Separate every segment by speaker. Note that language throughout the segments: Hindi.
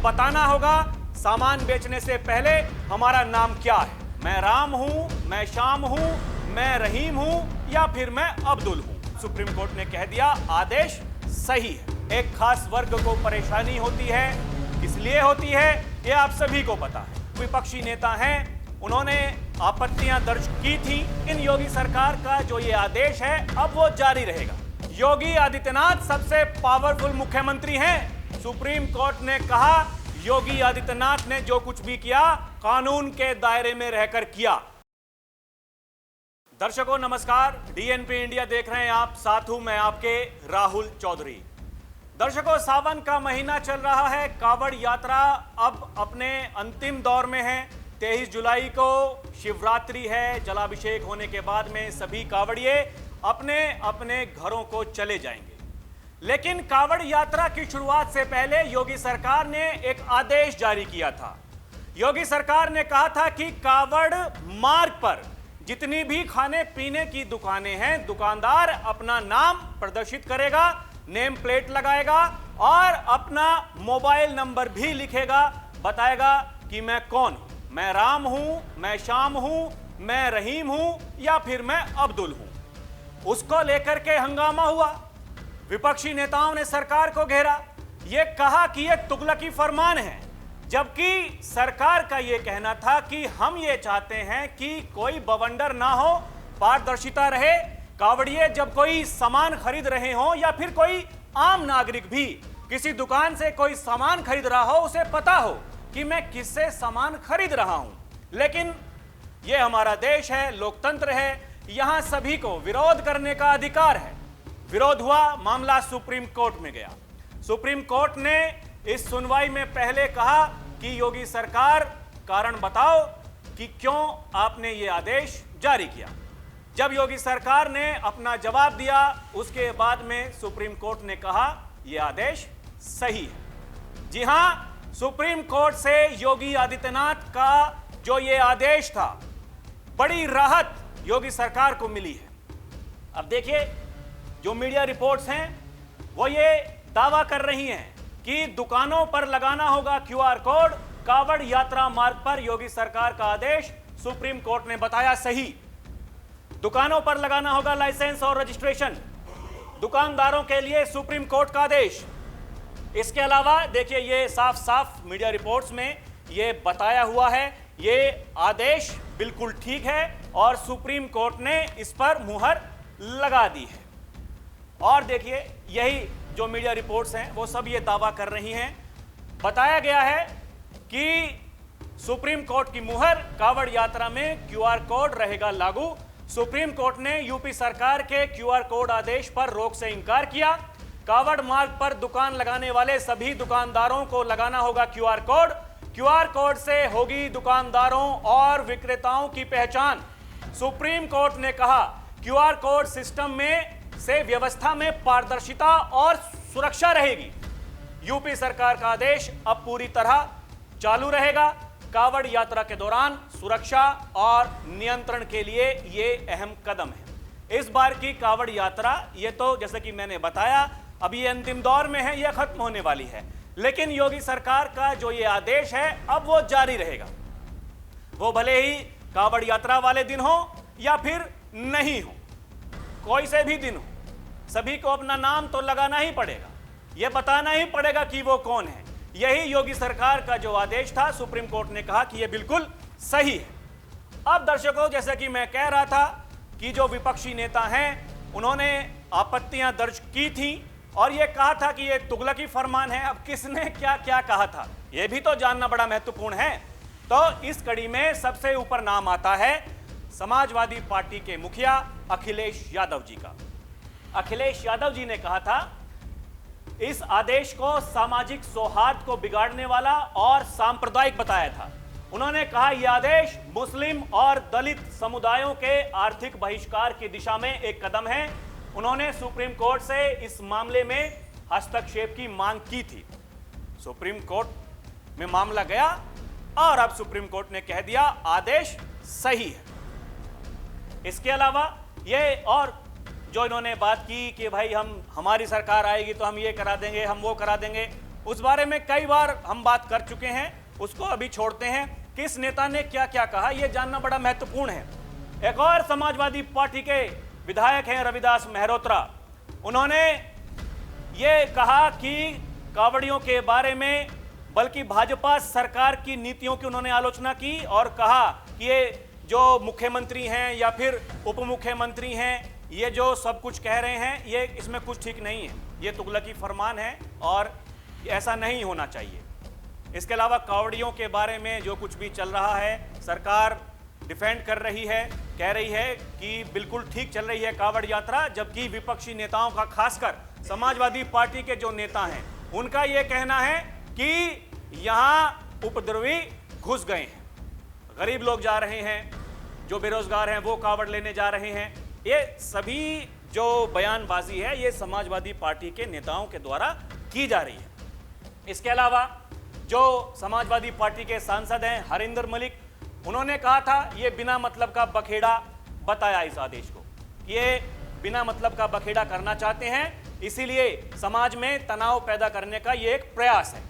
Speaker 1: बताना होगा सामान बेचने से पहले हमारा नाम क्या है। मैं राम हूं, मैं श्याम हूं, मैं रहीम हूं या फिर मैं अब्दुल हूं। सुप्रीम कोर्ट ने कह दिया आदेश सही है। एक खास वर्ग को परेशानी होती है, किस लिए होती है ये आप सभी को पता है। विपक्षी नेता हैं, उन्होंने आपत्तियां दर्ज की थी। इन योगी सरकार का जो ये आदेश है अब वो जारी रहेगा। योगी आदित्यनाथ सबसे पावरफुल मुख्यमंत्री हैं। सुप्रीम कोर्ट ने कहा योगी आदित्यनाथ ने जो कुछ भी किया कानून के दायरे में रहकर किया। दर्शकों नमस्कार, डीएनपी इंडिया देख रहे हैं आप, साथ हूं मैं आपके राहुल चौधरी। दर्शकों, सावन का महीना चल रहा है, कावड़ यात्रा अब अपने अंतिम दौर में है। 23 जुलाई को शिवरात्रि है। जलाभिषेक होने के बाद में सभी कावड़िए अपने अपने घरों को चले जाएंगे। लेकिन कावड़ यात्रा की शुरुआत से पहले योगी सरकार ने एक आदेश जारी किया था। योगी सरकार ने कहा था कि कावड़ मार्ग पर जितनी भी खाने पीने की दुकानें हैं, दुकानदार अपना नाम प्रदर्शित करेगा, नेम प्लेट लगाएगा और अपना मोबाइल नंबर भी लिखेगा, बताएगा कि मैं कौन हूं, मैं राम हूं, मैं श्याम हूं, मैं रहीम हूं या फिर मैं अब्दुल हूं। उसको लेकर के हंगामा हुआ। विपक्षी नेताओं ने सरकार को घेरा, यह कहा कि यह तुगलकी फरमान है, जबकि सरकार का यह कहना था कि हम ये चाहते हैं कि कोई बवंडर ना हो, पारदर्शिता रहे। कावड़िए जब कोई सामान खरीद रहे हो या फिर कोई आम नागरिक भी किसी दुकान से कोई सामान खरीद रहा हो, उसे पता हो कि मैं किससे सामान खरीद रहा हूं। लेकिन यह हमारा देश है, लोकतंत्र है, यहां सभी को विरोध करने का अधिकार है। विरोध हुआ, मामला सुप्रीम कोर्ट में गया। सुप्रीम कोर्ट ने इस सुनवाई में पहले कहा कि योगी सरकार कारण बताओ कि क्यों आपने ये आदेश जारी किया। जब योगी सरकार ने अपना जवाब दिया, उसके बाद में सुप्रीम कोर्ट ने कहा यह आदेश सही है। जी हां, सुप्रीम कोर्ट से योगी आदित्यनाथ का जो ये आदेश था, बड़ी राहत योगी सरकार को मिली है। अब देखिए, जो मीडिया रिपोर्ट्स हैं वो ये दावा कर रही हैं कि दुकानों पर लगाना होगा क्यूआर कोड। कावड़ यात्रा मार्ग पर योगी सरकार का आदेश सुप्रीम कोर्ट ने बताया सही। दुकानों पर लगाना होगा लाइसेंस और रजिस्ट्रेशन, दुकानदारों के लिए सुप्रीम कोर्ट का आदेश। इसके अलावा देखिए, ये साफ साफ मीडिया रिपोर्ट्स में ये बताया हुआ है, ये आदेश बिल्कुल ठीक है और सुप्रीम कोर्ट ने इस पर मुहर लगा दी है। और देखिए, यही जो मीडिया रिपोर्ट्स हैं वो सब ये दावा कर रही हैं। बताया गया है कि सुप्रीम कोर्ट की मुहर, कावड़ यात्रा में क्यूआर कोड रहेगा लागू। सुप्रीम कोर्ट ने यूपी सरकार के क्यूआर कोड आदेश पर रोक से इंकार किया। कावड़ मार्ग पर दुकान लगाने वाले सभी दुकानदारों को लगाना होगा क्यूआर कोड। क्यूआर कोड से होगी दुकानदारों और विक्रेताओं की पहचान। सुप्रीम कोर्ट ने कहा क्यूआर कोड सिस्टम में से व्यवस्था में पारदर्शिता और सुरक्षा रहेगी। यूपी सरकार का आदेश अब पूरी तरह चालू रहेगा। कावड़ यात्रा के दौरान सुरक्षा और नियंत्रण के लिए यह अहम कदम है। इस बार की कावड़ यात्रा, ये तो जैसे कि मैंने बताया, अभी ये अंतिम दौर में है, यह खत्म होने वाली है। लेकिन योगी सरकार का जो ये आदेश है अब वो जारी रहेगा। वो भले ही कावड़ यात्रा वाले दिन हो या फिर नहीं हो, कोई से भी दिन हो, सभी को अपना नाम तो लगाना ही पड़ेगा, ये बताना ही पड़ेगा कि वो कौन है। यही योगी सरकार का जो आदेश था, सुप्रीम कोर्ट ने कहा कि ये बिल्कुल सही है। अब दर्शकों, जैसा कि मैं कह रहा था कि जो विपक्षी नेता हैं उन्होंने आपत्तियां दर्ज की थी और यह कहा था कि यह तुगलकी फरमान है। अब किसने क्या क्या कहा था, यह भी तो जानना बड़ा महत्वपूर्ण है। तो इस कड़ी में सबसे ऊपर नाम आता है समाजवादी पार्टी के मुखिया अखिलेश यादव जी का। अखिलेश यादव जी ने कहा था इस आदेश को सामाजिक सौहार्द को बिगाड़ने वाला और सांप्रदायिक बताया था। उन्होंने कहा यह आदेश मुस्लिम और दलित समुदायों के आर्थिक बहिष्कार की दिशा में एक कदम है। उन्होंने सुप्रीम कोर्ट से इस मामले में हस्तक्षेप की मांग की थी। सुप्रीम कोर्ट में मामला गया और अब सुप्रीम कोर्ट ने कह दिया आदेश सही है। इसके अलावा ये और जो इन्होंने बात की कि भाई हमारी सरकार आएगी तो हम ये करा देंगे, हम वो करा देंगे, उस बारे में कई बार हम बात कर चुके हैं, उसको अभी छोड़ते हैं। किस नेता ने क्या क्या कहा यह जानना बड़ा महत्वपूर्ण है। एक और समाजवादी पार्टी के विधायक हैं रविदास मेहरोत्रा, उन्होंने ये कहा कि कांवड़ियों के बारे में, बल्कि भाजपा सरकार की नीतियों की उन्होंने आलोचना की और कहा कि ये जो मुख्यमंत्री हैं या फिर उप मुख्यमंत्री हैं, ये जो सब कुछ कह रहे हैं, ये इसमें कुछ ठीक नहीं है, ये तुगलकी फरमान है और ऐसा नहीं होना चाहिए। इसके अलावा कांवड़ियों के बारे में जो कुछ भी चल रहा है, सरकार डिफेंड कर रही है, कह रही है कि बिल्कुल ठीक चल रही है कांवड़ यात्रा, जबकि विपक्षी नेताओं का, खासकर समाजवादी पार्टी के जो नेता हैं, उनका यह कहना है कि यहां उपद्रवी घुस गए हैं, गरीब लोग जा रहे हैं, जो बेरोजगार हैं वो कांवड़ लेने जा रहे हैं। ये सभी जो बयानबाजी है ये समाजवादी पार्टी के नेताओं के द्वारा की जा रही है। इसके अलावा जो समाजवादी पार्टी के सांसद हैं हरिंदर मलिक, उन्होंने कहा था ये बिना मतलब का बखेड़ा बताया इस आदेश को, ये बिना मतलब का बखेड़ा करना चाहते हैं, इसीलिए समाज में तनाव पैदा करने का ये एक प्रयास है।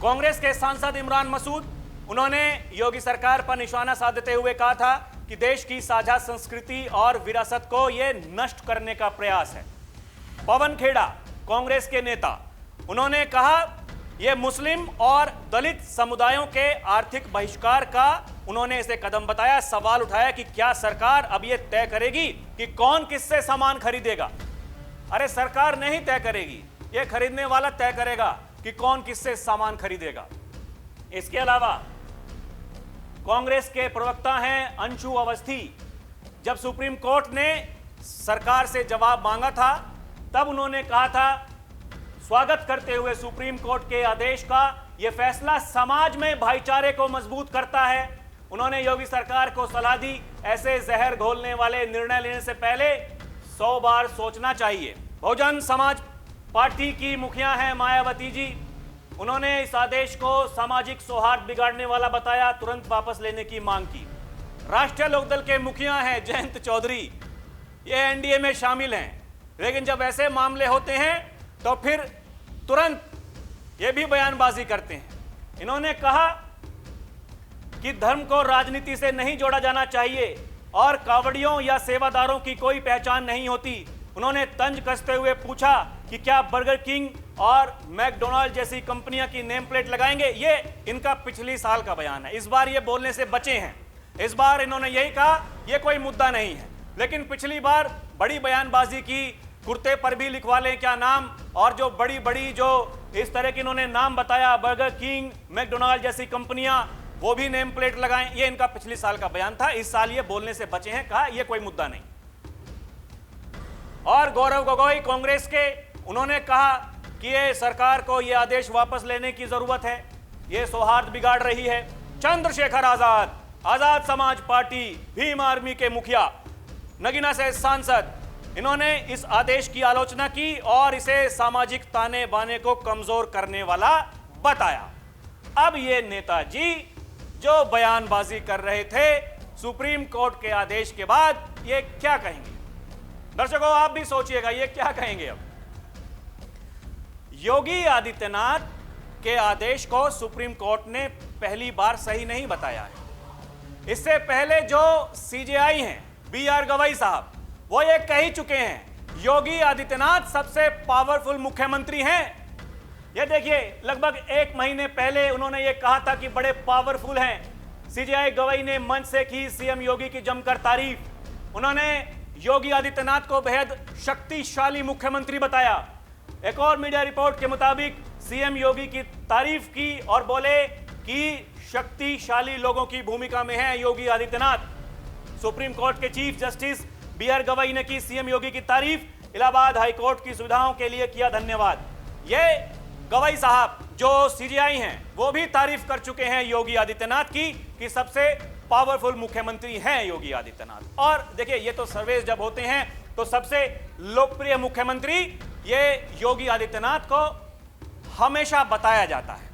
Speaker 1: कांग्रेस के सांसद इमरान मसूद, उन्होंने योगी सरकार पर निशाना साधते हुए कहा था कि देश की साझा संस्कृति और विरासत को यह नष्ट करने का प्रयास है। पवन खेड़ा, कांग्रेस के नेता, उन्होंने कहा यह मुस्लिम और दलित समुदायों के आर्थिक बहिष्कार का उन्होंने इसे कदम बताया। सवाल उठाया कि क्या सरकार अब यह तय करेगी कि कौन किससे सामान खरीदेगा। अरे सरकार नहीं तय करेगी, यह खरीदने वाला तय करेगा कि कौन किससे सामान खरीदेगा। इसके अलावा कांग्रेस के प्रवक्ता हैं अंशु अवस्थी, जब सुप्रीम कोर्ट ने सरकार से जवाब मांगा था तब उन्होंने कहा था, स्वागत करते हुए सुप्रीम कोर्ट के आदेश का, यह फैसला समाज में भाईचारे को मजबूत करता है। उन्होंने योगी सरकार को सलाह दी, ऐसे जहर घोलने वाले निर्णय लेने से पहले 100 बार सोचना चाहिए। बहुजन समाज पार्टी की मुखिया हैं मायावती जी, उन्होंने इस आदेश को सामाजिक सौहार्द बिगाड़ने वाला बताया, तुरंत वापस लेने की मांग की। राष्ट्रीय लोकदल के मुखिया हैं जयंत चौधरी, ये एनडीए में शामिल हैं, लेकिन जब ऐसे मामले होते हैं तो फिर तुरंत ये भी बयानबाजी करते हैं। इन्होंने कहा कि धर्म को राजनीति से नहीं जोड़ा जाना चाहिए और कांवड़ियों या सेवादारों की कोई पहचान नहीं होती। उन्होंने तंज कसते हुए पूछा कि क्या बर्गर किंग और मैकडोनाल्ड जैसी कंपनियां की नेम प्लेट लगाएंगे। ये इनका पिछली साल का बयान है, इस बार ये बोलने से बचे हैं। इस बार इन्होंने यही कहा ये कोई मुद्दा नहीं है, लेकिन पिछली बार बड़ी बयानबाजी की, कुर्ते पर भी लिखवा लें क्या नाम, और जो बड़ी बड़ी जो इस तरह की इन्होंने नाम बताया, बर्गर किंग, मैकडोनाल्ड जैसी कंपनियां, वो भी नेम प्लेट लगाएं, ये इनका पिछले साल का बयान था। इस साल ये बोलने से बचे हैं, कहा ये कोई मुद्दा नहीं। और गौरव गोगोई कांग्रेस के, उन्होंने कहा कि ये सरकार को ये आदेश वापस लेने की जरूरत है, ये सौहार्द बिगाड़ रही है। चंद्रशेखर आजाद, आजाद समाज पार्टी, भीम आर्मी के मुखिया, नगीना से सांसद, इन्होंने इस आदेश की आलोचना की और इसे सामाजिक ताने बाने को कमजोर करने वाला बताया। अब ये नेताजी जो बयानबाजी कर रहे थे सुप्रीम कोर्ट के आदेश के बाद, ये क्या कहेंगे? दर्शकों आप भी सोचिएगा ये क्या कहेंगे। अब योगी आदित्यनाथ के आदेश को सुप्रीम कोर्ट ने पहली बार सही नहीं बताया है। इससे पहले जो सीजेआई हैं बीआर गवई साहब, वो ये कह ही चुके हैं योगी आदित्यनाथ सबसे पावरफुल मुख्यमंत्री हैं। ये देखिए लगभग 1 महीने पहले उन्होंने ये कहा था कि बड़े पावरफुल हैं। सीजेआई गवई ने मंच से की सीएम योगी की जमकर तारीफ। उन्होंने योगी आदित्यनाथ को बेहद शक्तिशाली मुख्यमंत्री बताया। एक और मीडिया रिपोर्ट के मुताबिक सीएम योगी की तारीफ की और बोले कि शक्तिशाली लोगों की भूमिका में है योगी आदित्यनाथ। सुप्रीम कोर्ट के चीफ जस्टिस बीआर गवई ने की सीएम योगी की तारीफ। इलाहाबाद हाई कोर्ट की सुविधाओं के लिए किया धन्यवाद। ये गवई साहब जो सीजेआई हैं वो भी तारीफ कर चुके हैं योगी आदित्यनाथ की कि सबसे पावरफुल मुख्यमंत्री हैं योगी आदित्यनाथ। और देखिए ये तो सर्वे जब होते हैं तो सबसे लोकप्रिय मुख्यमंत्री ये योगी आदित्यनाथ को हमेशा बताया जाता है।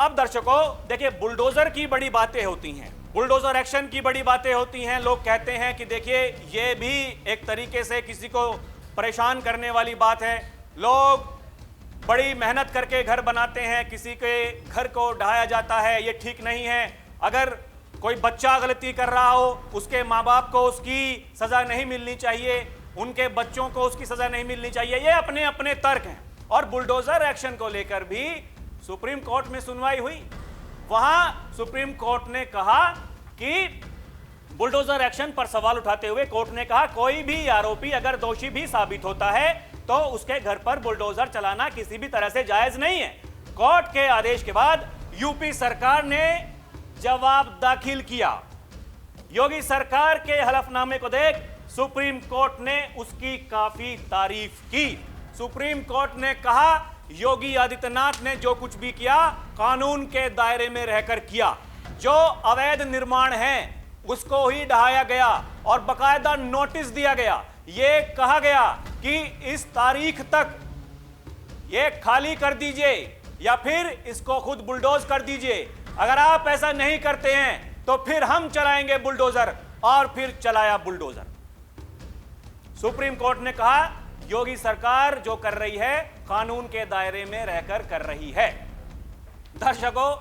Speaker 1: अब दर्शकों देखिए बुलडोजर की बड़ी बातें होती हैं, बुलडोजर एक्शन की बड़ी बातें होती हैं। लोग कहते हैं कि देखिए ये भी एक तरीके से किसी को परेशान करने वाली बात है। लोग बड़ी मेहनत करके घर बनाते हैं, किसी के घर को ढहाया जाता है, ये ठीक नहीं है। अगर कोई बच्चा गलती कर रहा हो, उसके माँ बाप को उसकी सजा नहीं मिलनी चाहिए, उनके बच्चों को उसकी सजा नहीं मिलनी चाहिए। ये अपने अपने तर्क हैं। और बुलडोजर एक्शन को लेकर भी सुप्रीम कोर्ट में सुनवाई हुई। वहां सुप्रीम कोर्ट ने कहा कि बुलडोजर एक्शन पर सवाल उठाते हुए कोर्ट ने कहा कोई भी आरोपी अगर दोषी भी साबित होता है तो उसके घर पर बुलडोजर चलाना किसी भी तरह से जायज नहीं है। कोर्ट के आदेश के बाद यूपी सरकार ने जवाब दाखिल किया। योगी सरकार के हलफनामे को देख सुप्रीम कोर्ट ने उसकी काफी तारीफ की। सुप्रीम कोर्ट ने कहा योगी आदित्यनाथ ने जो कुछ भी किया कानून के दायरे में रहकर किया। जो अवैध निर्माण है उसको ही ढहाया गया और बकायदा नोटिस दिया गया। यह कहा गया कि इस तारीख तक ये खाली कर दीजिए या फिर इसको खुद बुलडोज कर दीजिए। अगर आप ऐसा नहीं करते हैं तो फिर हम चलाएंगे बुलडोजर, और फिर चलाया बुलडोजर। सुप्रीम कोर्ट ने कहा योगी सरकार जो कर रही है कानून के दायरे में रहकर कर रही है। दर्शकों,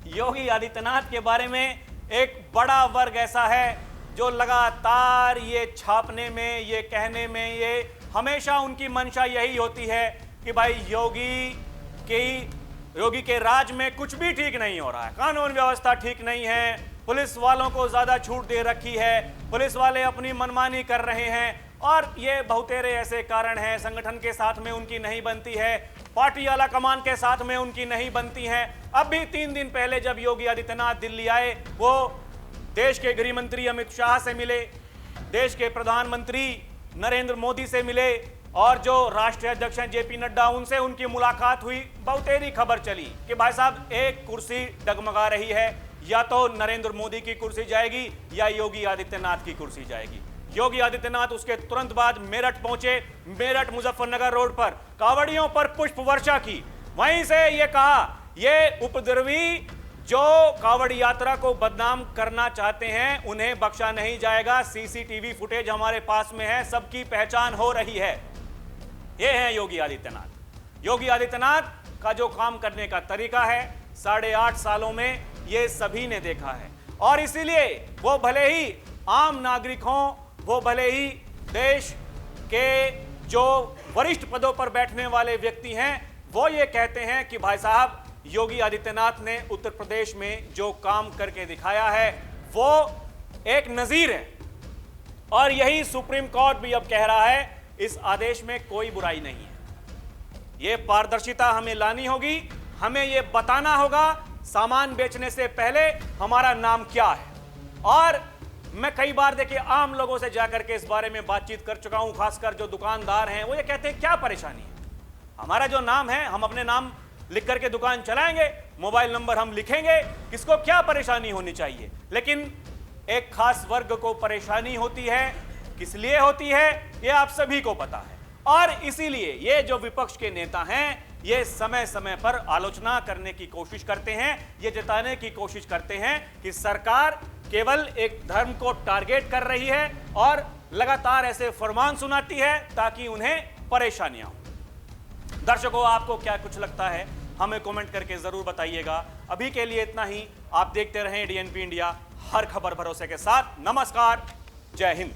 Speaker 1: योगी आदित्यनाथ के बारे में एक बड़ा वर्ग ऐसा है जो लगातार ये छापने में, ये कहने में, ये हमेशा उनकी मंशा यही होती है कि भाई योगी के राज में कुछ भी ठीक नहीं हो रहा है, कानून व्यवस्था ठीक नहीं है, पुलिस वालों को ज्यादा छूट दे रखी है, पुलिस वाले अपनी मनमानी कर रहे हैं, और ये बहुतेरे ऐसे कारण हैं। संगठन के साथ में उनकी नहीं बनती है, पार्टी आला कमान के साथ में उनकी नहीं बनती है। अभी 3 दिन पहले जब योगी आदित्यनाथ दिल्ली आए, वो देश के गृह मंत्री अमित शाह से मिले, देश के प्रधानमंत्री नरेंद्र मोदी से मिले, और जो राष्ट्रीय अध्यक्ष हैं जेपी नड्डा, उनसे उनकी मुलाकात हुई। बहुतेरी खबर चली कि भाई साहब एक कुर्सी डगमगा रही है, या तो नरेंद्र मोदी की कुर्सी जाएगी या योगी आदित्यनाथ की कुर्सी जाएगी। योगी आदित्यनाथ उसके तुरंत बाद मेरठ पहुंचे। मेरठ मुजफ्फरनगर रोड पर कांवड़ियों पर पुष्प वर्षा की। वहीं से ये कहा ये उपद्रवी जो कांवड़ यात्रा को बदनाम करना चाहते हैं उन्हें बख्शा नहीं जाएगा। सीसीटीवी फुटेज हमारे पास में है, सबकी पहचान हो रही है। ये है योगी आदित्यनाथ। योगी आदित्यनाथ का जो काम करने का तरीका है 8.5 सालों में ये सभी ने देखा है, और इसीलिए वो भले ही आम नागरिक हों, वो भले ही देश के जो वरिष्ठ पदों पर बैठने वाले व्यक्ति हैं, वो ये कहते हैं कि भाई साहब योगी आदित्यनाथ ने उत्तर प्रदेश में जो काम करके दिखाया है वो एक नजीर है। और यही सुप्रीम कोर्ट भी अब कह रहा है इस आदेश में कोई बुराई नहीं है। ये पारदर्शिता हमें लानी होगी, हमें ये बताना होगा सामान बेचने से पहले हमारा नाम क्या है। और मैं कई बार देखिए आम लोगों से जाकर के इस बारे में बातचीत कर चुका हूं, खासकर जो दुकानदार हैं वो ये कहते हैं क्या परेशानी है, हमारा जो नाम है हम अपने नाम लिख करके दुकान चलाएंगे, मोबाइल नंबर हम लिखेंगे, किसको क्या परेशानी होनी चाहिए। लेकिन एक खास वर्ग को परेशानी होती है, किस लिए होती है ये आप सभी को पता है। और इसीलिए ये जो विपक्ष के नेता हैं ये समय समय पर आलोचना करने की कोशिश करते हैं, ये जताने की कोशिश करते हैं कि सरकार केवल एक धर्म को टारगेट कर रही है और लगातार ऐसे फरमान सुनाती है ताकि उन्हें परेशानियां हो। दर्शकों, आपको क्या कुछ लगता है हमें कमेंट करके जरूर बताइएगा। अभी के लिए इतना ही। आप देखते रहें डीएनपी इंडिया, हर खबर भरोसे के साथ। नमस्कार, जय हिंद।